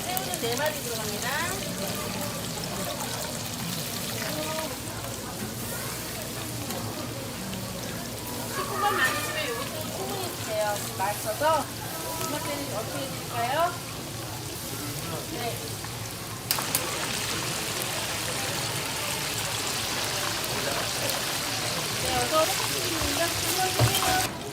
새우는 4마리 들어갑니다. 식구가 많으시면 이것도 충분히 드세요. 맛있어서. 이맛에는 어떻게 드릴까요? 네. 네, 어서 떡볶이입니다. 한번 드세요.